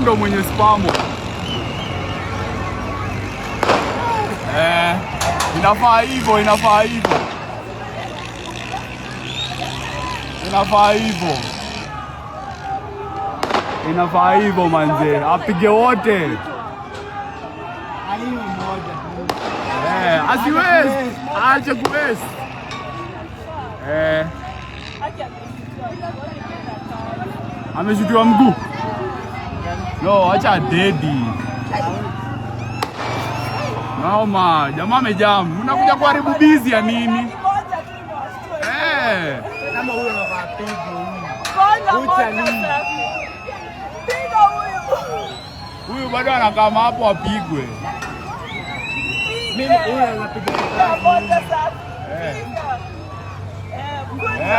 Ndo mwenye spamo. Inafaa hivyo, inafaa hivyo. Inafaa hivyo. Inafaa hivyo manze. Apige wote. Asiwezi. Aache kuwezi. Ameshutiwa mguu. No, acha dedi. Naoma, jamaa amejam. Unakuja kuharibu busy ya nini? Kama huyo anavaa pigo huyu. Huyu bado anakama hapo apigwe. Mimi huyu anapiga.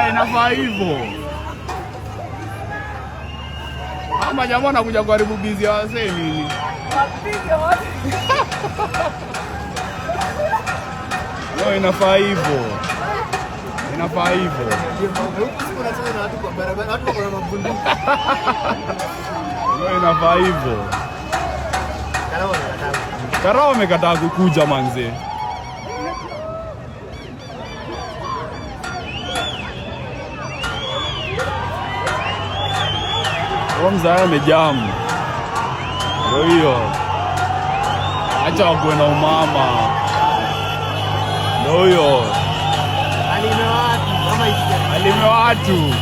Inafaa hivyo. Kama jamaa anakuja kuharibu busy ya wasee nini? No, inafaa hivyo. Inafaa hivyo. No, inafaa hivyo. Karao amekataa kukuja manze. Mzaya amejamu. Ndio hiyo. Acha wakuwe na umama. Ndio hiyo. Alime watu. Alime watu.